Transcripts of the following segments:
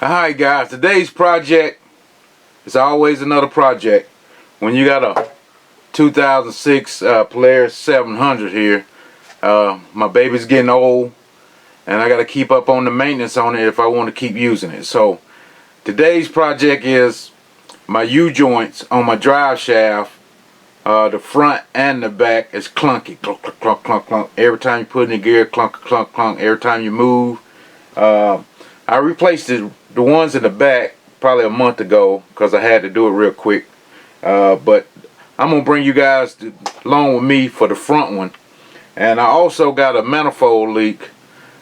Alright guys, today's project is always another project. When you got a 2006 Polaris 700 here, my baby's getting old and I got to keep up on the maintenance on it if I want to keep using it. So today's project is my U-joints on my drive shaft. The front and the back is clunky. Clunk, clunk, clunk, clunk, clunk. Every time you put in the gear, clunk, clunk, clunk. Every time you move. I replaced the ones in the back probably a month ago because I had to do it real quick. But I'm going to bring you guys along with me for the front one. And I also got a manifold leak.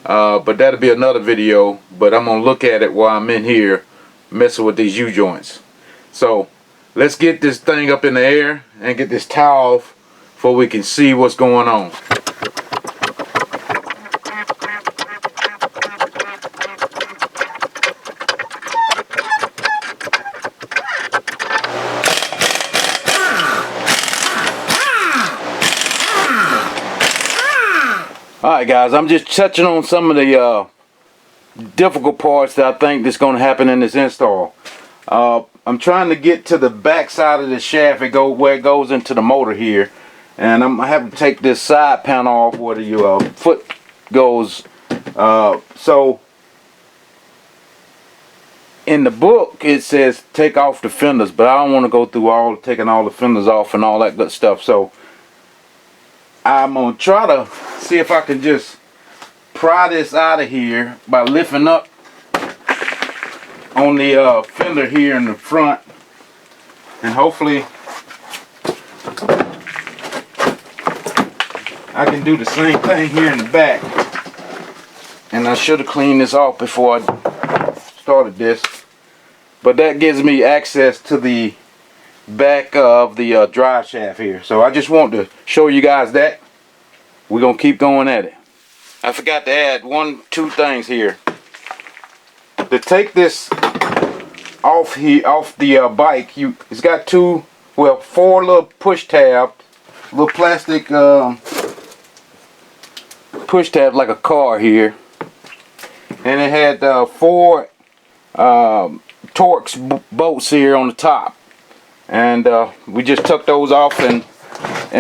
But that'll be another video. But I'm going to look at it while I'm in here messing with these U-joints. So let's get this thing up in the air and get this towel off so we can see what's going on. Alright guys, I'm just touching on some of the difficult parts that I think that's going to happen in this install. I'm trying to get to the back side of the shaft where it goes into the motor here, and I'm having to take this side panel off where the foot goes. So in the book it says take off the fenders, but I don't want to go through taking all the fenders off and all that good stuff. So I'm gonna try to see if I can just pry this out of here by lifting up on the fender here in the front, and hopefully I can do the same thing here in the back. And I should have cleaned this off before I started this, but that gives me access to the back of the drive shaft here. So I just want to show you guys that. We're gonna keep going at it. I forgot to add two things here. To take this off the bike, it's got four little push tabs, little plastic push tabs like a car here, and it had four Torx bolts here on the top, and we just took those off and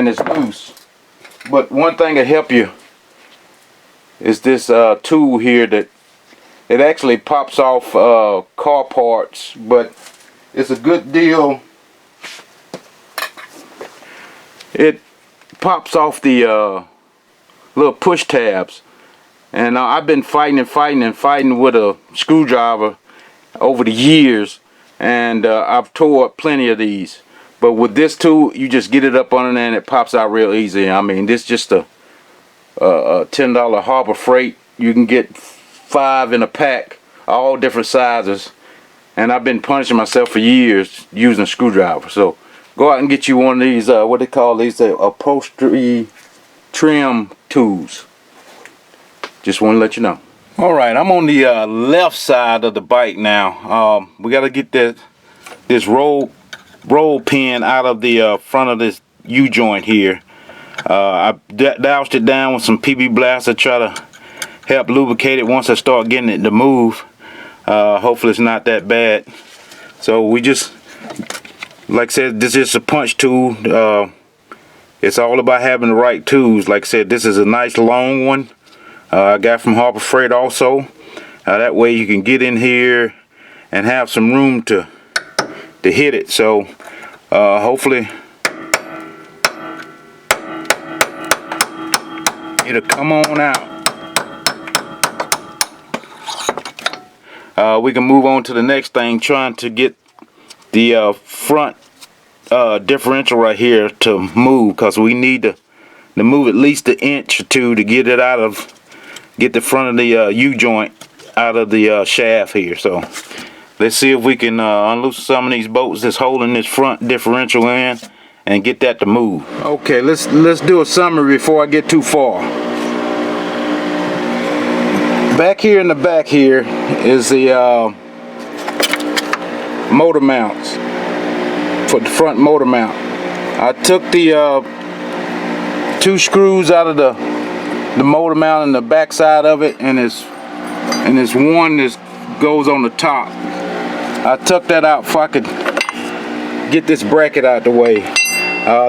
it's loose. But one thing that help you is this tool here that it actually pops off car parts, but it's a good deal. It pops off the little push tabs, and I've been fighting with a screwdriver over the years, and I've tore up plenty of these. But with this tool, you just get it up on there and it pops out real easy. I mean, this is just a $10 Harbor Freight. You can get 5 in a pack, all different sizes. And I've been punishing myself for years using a screwdriver. So go out and get you one of these, what they call these, upholstery trim tools. Just want to let you know. Alright, I'm on the left side of the bike now. We got to get this roll pin out of the front of this U-joint here. I doused it down with some PB Blast to try to help lubricate it once I start getting it to move. Hopefully it's not that bad. So we just, like I said, this is a punch tool. It's all about having the right tools. Like I said, this is a nice long one. I got from Harbor Freight also. That way you can get in here and have some room to hit it. So hopefully it'll come on out. We can move on to the next thing, trying to get the front differential right here to move, because we need to move at least an inch or two to get the front of the U-joint out of the shaft here. So let's see if we can unloose some of these bolts that's holding this front differential in and get that to move. Okay, let's do a summary before I get too far. Back here in the back here is the motor mounts for the front motor mount. I took the 2 screws out of the motor mount in the back side of it, and it's one that's goes on the top. I took that out so I could get this bracket out the way.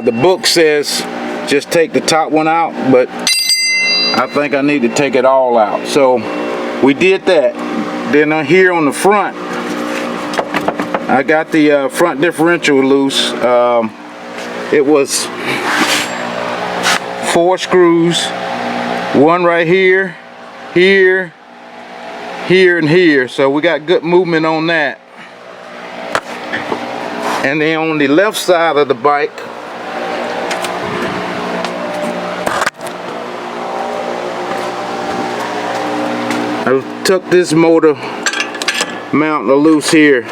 The book says just take the top one out, but I think I need to take it all out. So we did that. Then here on the front, I got the front differential loose. It was 4 screws, one right here, here, here, and here. So we got good movement on that. And then on the left side of the bike, I took this motor mount loose here.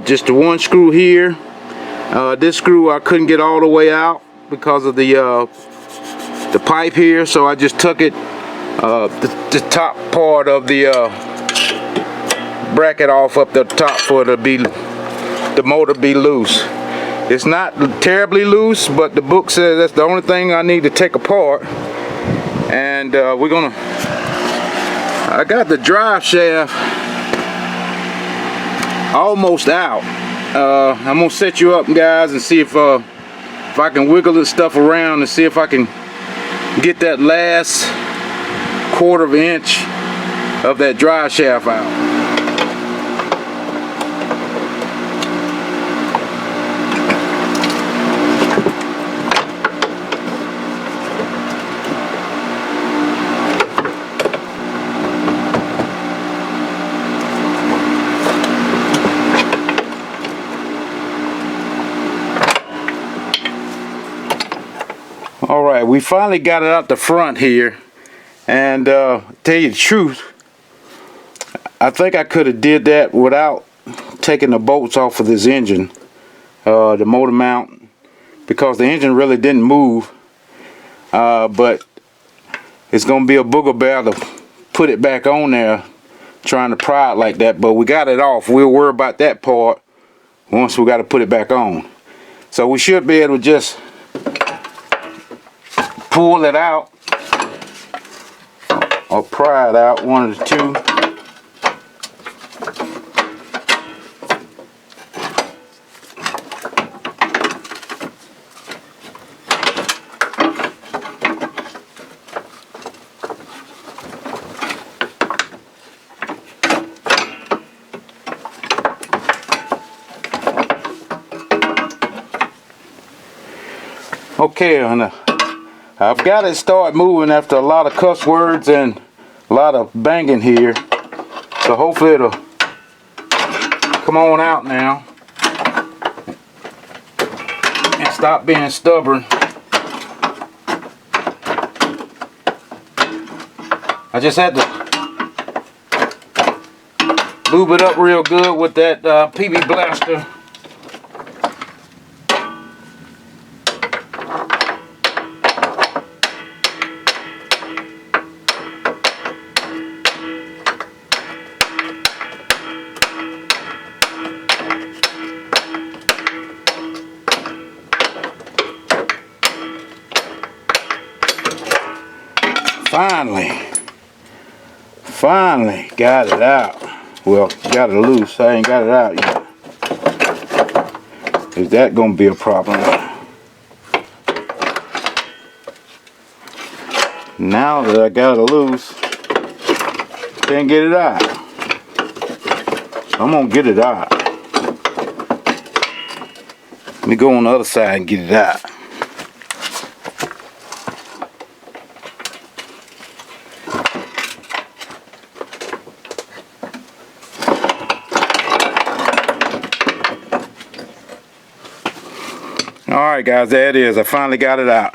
Just the 1 screw here. This screw I couldn't get all the way out because of the pipe here, so I just took it the top part of the bracket off up the top for it to be the motor be loose. It's not terribly loose, but the book says that's the only thing I need to take apart. And we're gonna. I got the drive shaft almost out. I'm gonna set you up, guys, and see if I can wiggle this stuff around and see if I can get that last 1/4 inch of that drive shaft out. Alright, we finally got it out the front here, and tell you the truth, I think I could have did that without taking the bolts off of this engine, the motor mount, because the engine really didn't move, but it's going to be a booger bear to put it back on there trying to pry it like that, but we got it off. We'll worry about that part once we got to put it back on. So we should be able to just pull it out or pry it out, one of the two. Okay, I've got it start moving after a lot of cuss words and a lot of banging here. So hopefully it'll come on out now and stop being stubborn. I just had to lube it up real good with that PB Blaster. Finally got it out. Well, got it loose. I ain't got it out yet. Is that gonna be a problem? Now that I got it loose, can't get it out. I'm gonna get it out. Let me go on the other side and get it out. Alright guys, there it is. I finally got it out.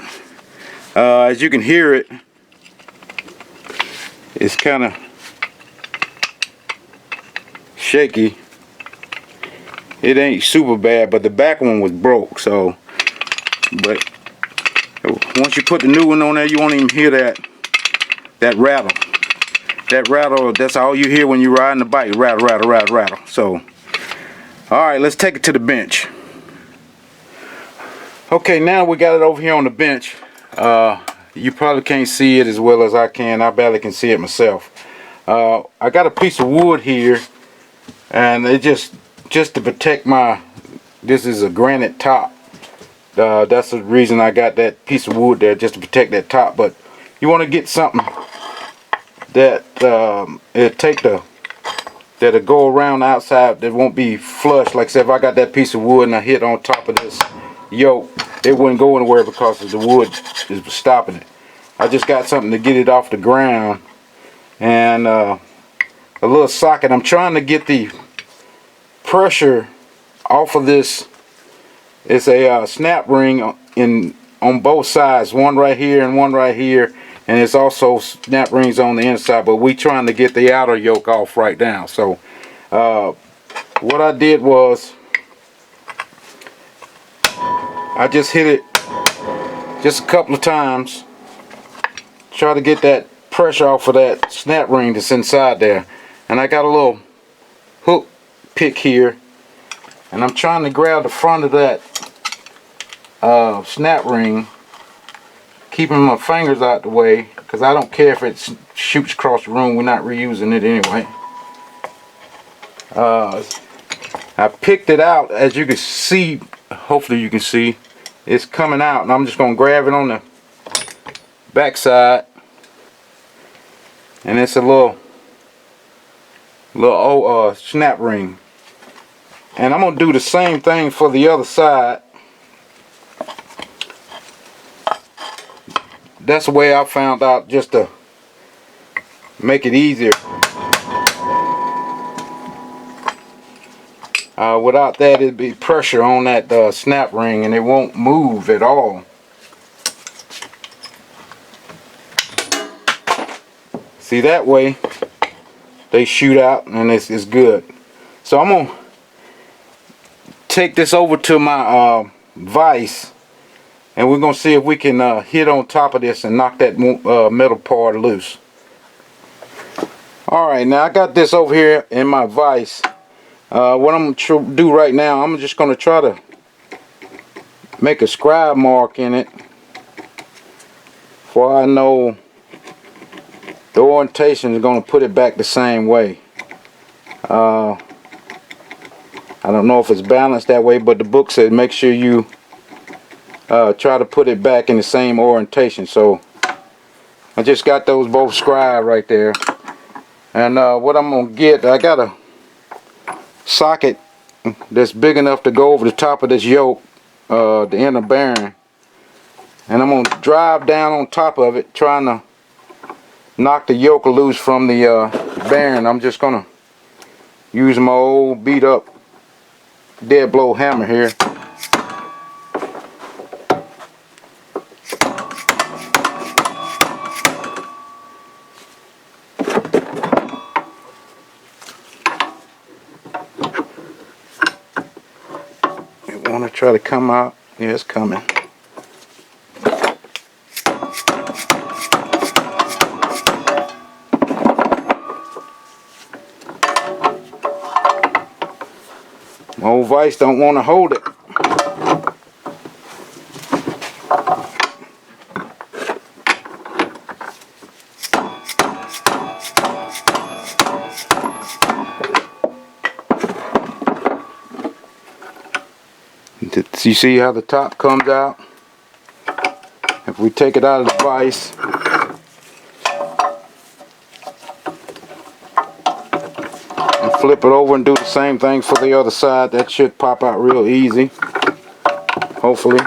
As you can hear it, it's kind of shaky. It ain't super bad, but the back one was broke, so, but once you put the new one on there, you won't even hear that rattle. That rattle, that's all you hear when you're riding the bike. Rattle, rattle, rattle, rattle. So, alright, let's take it to the bench. Okay, now we got it over here on the bench. You probably can't see it as well as I can. I barely can see it myself. I got a piece of wood here, and it just to protect my, this is a granite top. That's the reason I got that piece of wood there, just to protect that top. But you want to get something that it'll take the, that'll go around the outside, that won't be flush. Like I said, if I got that piece of wood and I hit on top of this yoke, it wouldn't go anywhere because the wood is stopping it. I just got something to get it off the ground, and a little socket. I'm trying to get the pressure off of this. It's a snap ring on both sides, one right here and one right here, and it's also snap rings on the inside, but we trying to get the outer yoke off right now. So what I did was I just hit it just a couple of times, try to get that pressure off of that snap ring that's inside there. And I got a little hook pick here, and I'm trying to grab the front of that snap ring, keeping my fingers out the way, because I don't care if it shoots across the room. We're not reusing it anyway. I picked it out, as you can see, hopefully you can see, it's coming out, and I'm just going to grab it on the back side, and it's a little snap ring. And I'm going to do the same thing for the other side. That's the way I found out, just to make it easier. Without that, it'd be pressure on that snap ring, and it won't move at all. See, that way they shoot out, and it's good. So I'm gonna take this over to my vise, and we're gonna see if we can hit on top of this and knock that metal part loose. Alright, now I got this over here in my vise. What I'm going to do right now, I'm just going to try to make a scribe mark in it, for I know the orientation is going to put it back the same way. I don't know if it's balanced that way, but the book said make sure you try to put it back in the same orientation. So I just got those both scribed right there. And what I'm going to get, I got a socket that's big enough to go over the top of this yoke, the inner bearing, and I'm going to drive down on top of it, trying to knock the yoke loose from the bearing. I'm just going to use my old beat up dead blow hammer here. Want to try to come out. Yeah, it's coming. My old vise don't want to hold it. You see how the top comes out? If we take it out of the vise, and flip it over and do the same thing for the other side, that should pop out real easy, hopefully.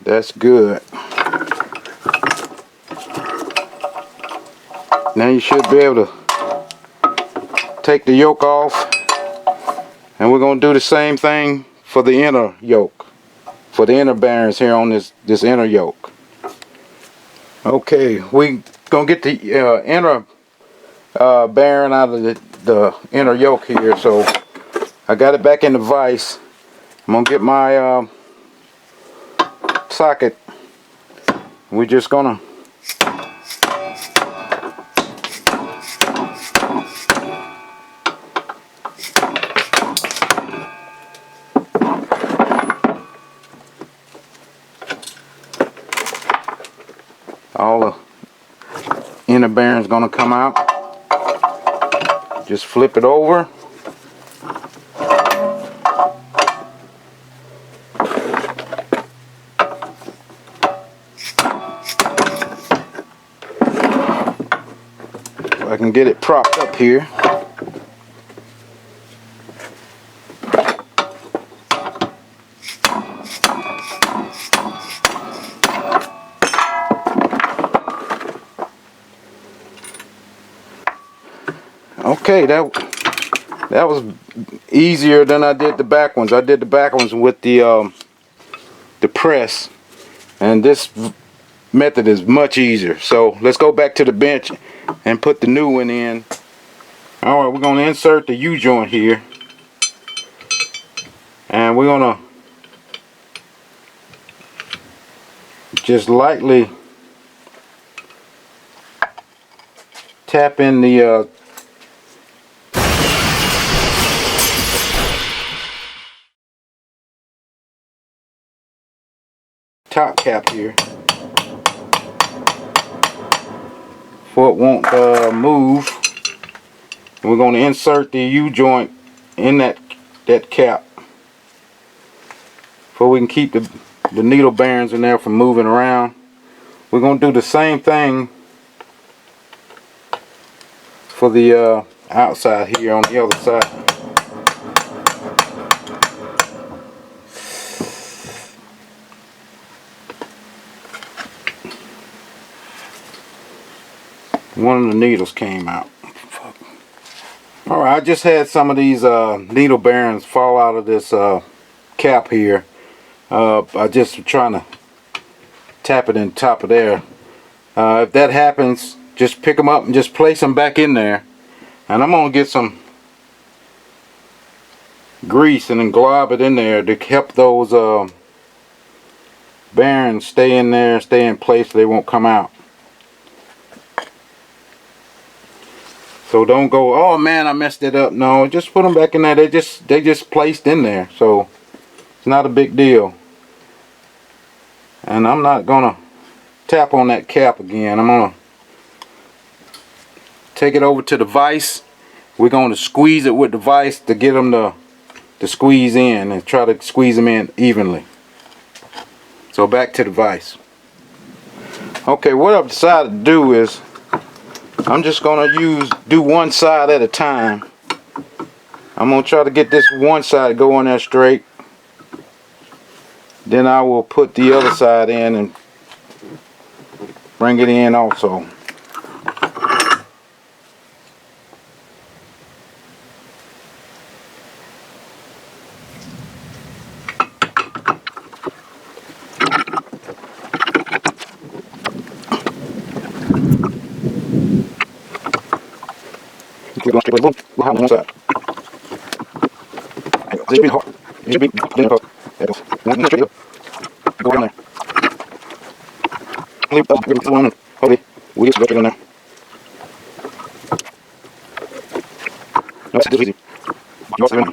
That's good. Now you should be able to take the yoke off, and we're going to do the same thing for the inner yoke, for the inner bearings here on this inner yoke. Okay, we going to get the inner bearing out of the inner yoke here. So I got it back in the vise. I'm going to get my socket. We're just gonna all the inner bearings gonna come out. Just flip it over. So I can get it propped up here. Okay, that was easier than I did the back ones. I did the back ones with the press, and this method is much easier. So let's go back to the bench and put the new one in. All right, we're going to insert the U-joint here, and we're going to just lightly tap in the top cap here, for it won't move. And we're going to insert the U-joint in that cap, so we can keep the needle bearings in there from moving around. We're going to do the same thing for the outside here on the other side. One of the needles came out. Alright, I just had some of these needle bearings fall out of this cap here. I just trying to tap it in top of there. If that happens, just pick them up and just place them back in there. And I'm going to get some grease and then glob it in there to help those bearings stay in there, stay in place so they won't come out. So don't go, oh man, I messed it up. No, just put them back in there. They just placed in there, so it's not a big deal. And I'm not gonna tap on that cap again. I'm gonna take it over to the vise. We're gonna squeeze it with the vise to get them to squeeze in, and try to squeeze them in evenly. So back to the vise. Okay, what I've decided to do is I'm just gonna do one side at a time. I'm gonna try to get this one side going there straight. Then I will put the other side in and bring it in also. We're going straight with the on one side. This should be hard. It should be there goes. One straight up. Go down there. Leave the one and hopefully we get straight in there. No, this is easy. You also in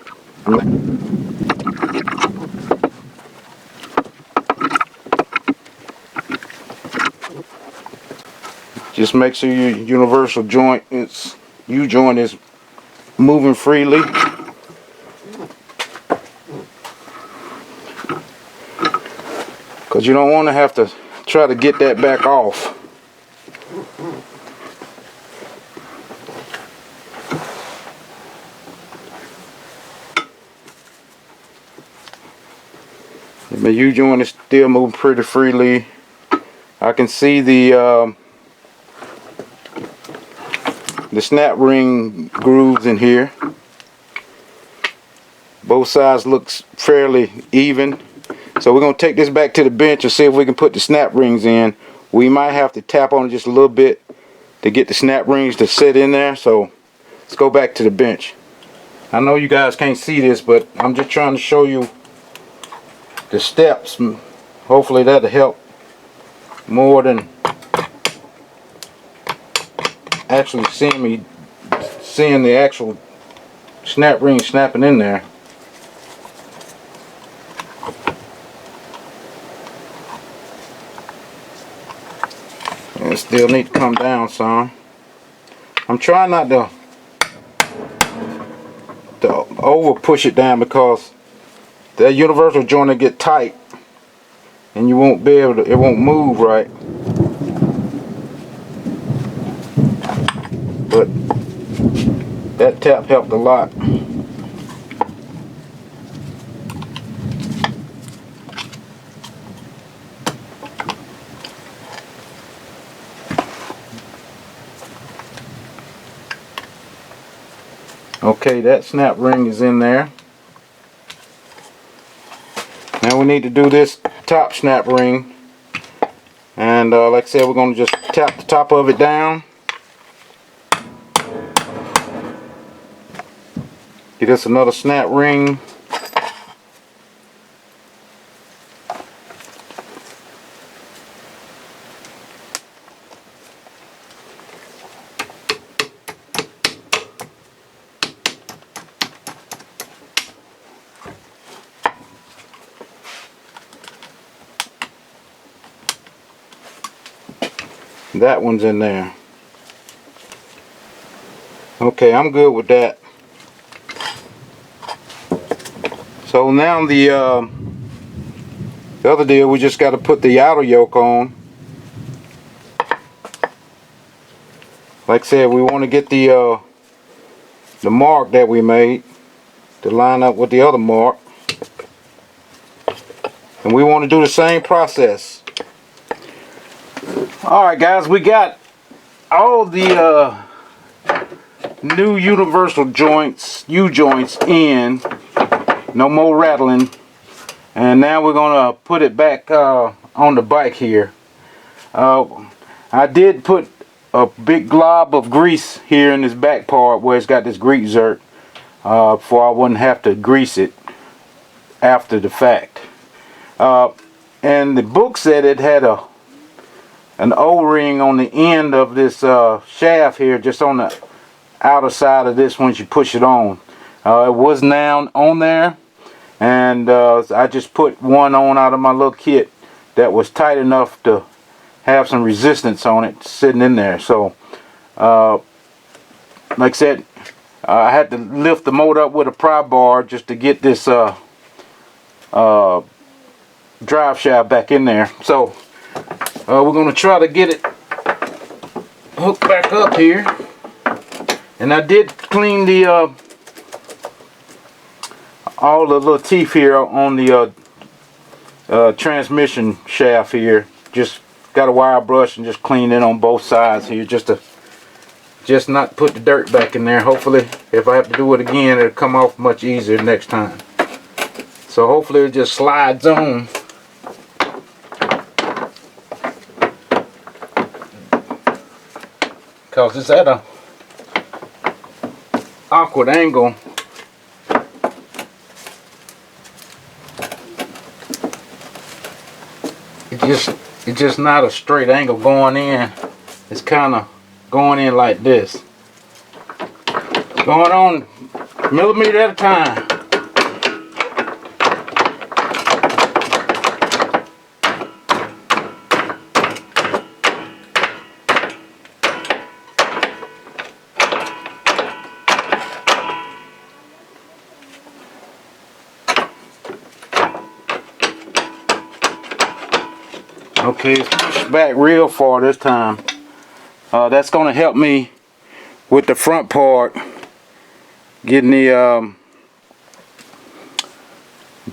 just make sure your universal joint, its U-joint is moving freely. Because you don't want to have to try to get that back off. The U-joint is still moving pretty freely. I can see the snap ring grooves in here. Both sides looks fairly even. So we're going to take this back to the bench and see if we can put the snap rings in. We might have to tap on it just a little bit to get the snap rings to sit in there. So let's go back to the bench. I know you guys can't see this, but I'm just trying to show you the steps. Hopefully that'll help more than actually seeing the actual snap ring snapping in there. still need to come down some. I'm trying not to over push it down, because that universal joint will get tight and you won't be able to, it won't move right. But that tap helped a lot. Okay, that snap ring is in there. Now we need to do this top snap ring, and like I said, we're going to just tap the top of it down. Get us another snap ring. That one's in there. Okay, I'm good with that. So now the other deal, we just got to put the outer yoke on. Like I said, we want to get the mark that we made to line up with the other mark, and we want to do the same process. Alright guys, we got all the new universal joints, U-joints in. No more rattling. And now we're going to put it back on the bike here. I did put a big glob of grease here in this back part where it's got this grease zerk, for I wouldn't have to grease it after the fact. And the book said it had an O-ring on the end of this shaft here, just on the outer side of this once you push it on. It was now on there, and I just put one on out of my little kit that was tight enough to have some resistance on it sitting in there. So like I said, I had to lift the motor up with a pry bar just to get this drive shaft back in there. So we're going to try to get it hooked back up here. And I did clean the all the little teeth here on the transmission shaft here. Just got a wire brush and just cleaned it on both sides here, just not put the dirt back in there. Hopefully, if I have to do it again, it'll come off much easier next time. So hopefully it just slides on. Because it's at a awkward angle. It's just not a straight angle going in. It's kind of going in like this. Going on millimeter at a time. Okay, it's pushed back real far this time. That's going to help me with the front part, getting the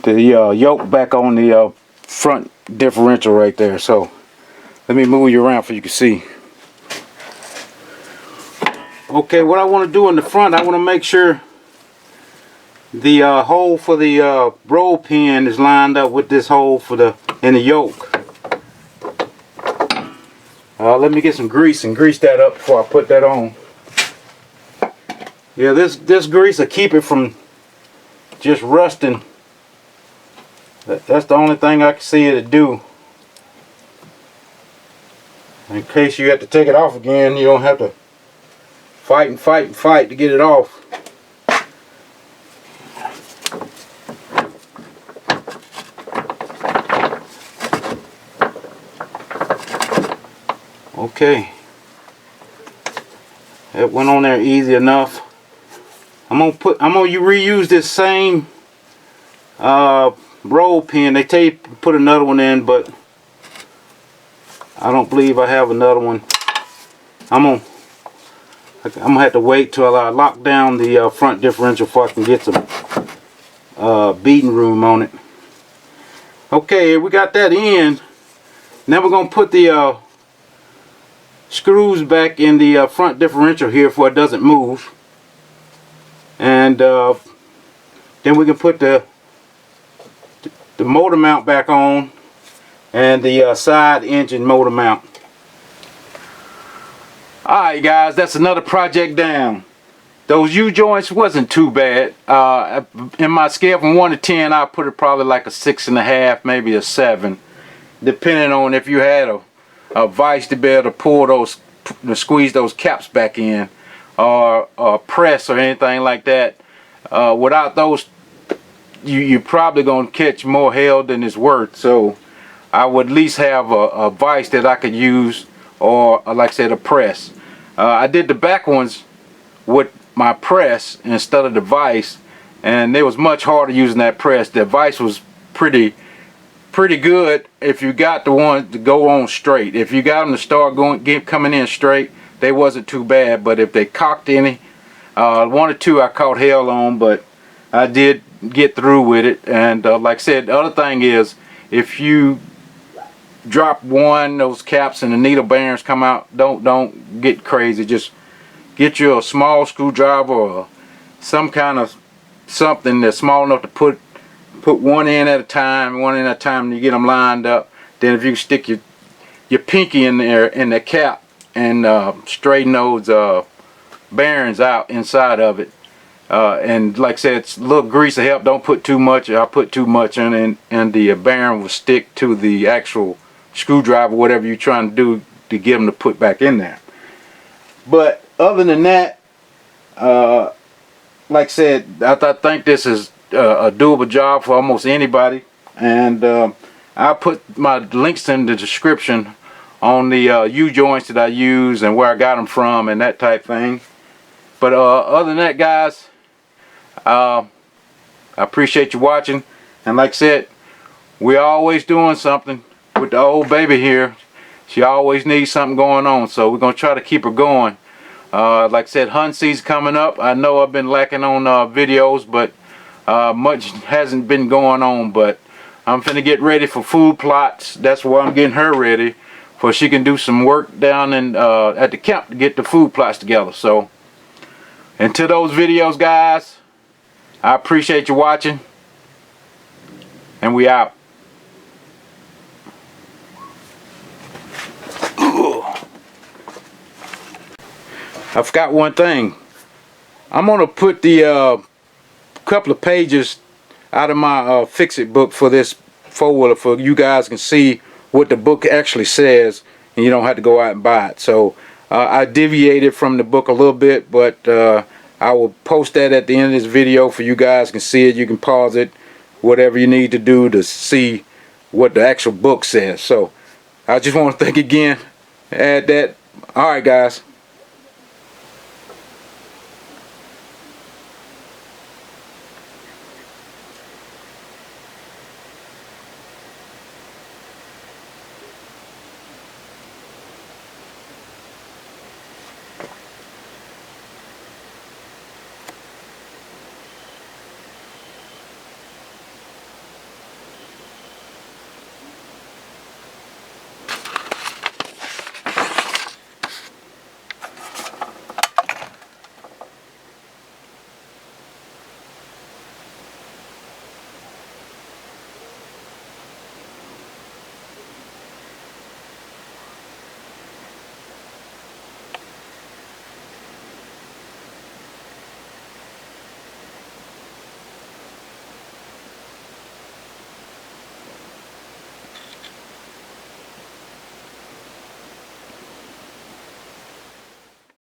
yoke back on the front differential right there. So let me move you around so you can see. Okay, what I want to do in the front, I want to make sure the hole for the roll pin is lined up with this hole for in the yoke. Let me get some grease and grease that up before I put that on. Yeah, this grease will keep it from just rusting. That's the only thing I can see it do. In case you have to take it off again, you don't have to fight and fight and fight to get it off. Okay, that went on there easy enough. I'm gonna reuse this same roll pin. They tell you to put another one in, but I don't believe I have another one. I'm gonna have to wait till I lock down the front differential before I can get some beating room on it. Okay, we got that in. Now we're gonna put the screws back in the front differential here before it doesn't move, and then we can put the motor mount back on and the side engine motor mount. Alright guys, that's another project down. Those U-joints wasn't too bad. In my scale from 1 to 10, I put it probably like a 6.5, maybe a 7, depending on if you had a vise to be able to pull those, to squeeze those caps back in, or a press or anything like that. Without those, you're probably gonna catch more hell than it's worth. So I would at least have a vise that I could use, or like I said, a press. I did the back ones with my press instead of the vise, and it was much harder using that press. The vise was pretty good if you got the one to go on straight. If you got them to start coming in straight, they wasn't too bad. But if they cocked any, 1 or 2 I caught hell on, but I did get through with it. And like I said, the other thing is, if you drop those caps and the needle bearings come out, don't get crazy. Just get you a small screwdriver or some kind of something that's small enough to put one in at a time, and you get them lined up. Then if you stick your pinky in there in the cap and straighten those bearings out inside of it, and like I said, it's a little grease will help. Don't put too much. I put too much in, and the bearing will stick to the actual screwdriver, whatever you're trying to do to get them to put back in there. But other than that, like I said, I think this is a doable job for almost anybody, and I'll put my links in the description on the U-joints that I use and where I got them from and that type thing. But other than that, guys, I appreciate you watching, and like I said, we're always doing something with the old baby here. She always needs something going on, so we're gonna try to keep her going. Like I said, hunting season coming up. I know I've been lacking on videos, but much hasn't been going on. But I'm finna get ready for food plots. That's why I'm getting her ready, for she can do some work down in at the camp to get the food plots together. So until those videos, guys, I appreciate you watching, and we out. I forgot one thing. I'm gonna put the couple of pages out of my fix-it book for this four-wheeler, for you guys can see what the book actually says, and you don't have to go out and buy it. So I deviated from the book a little bit, but I will post that at the end of this video for you guys can see it. You can pause it, whatever you need to do to see what the actual book says. So I just want to thank again, add that. Alright guys.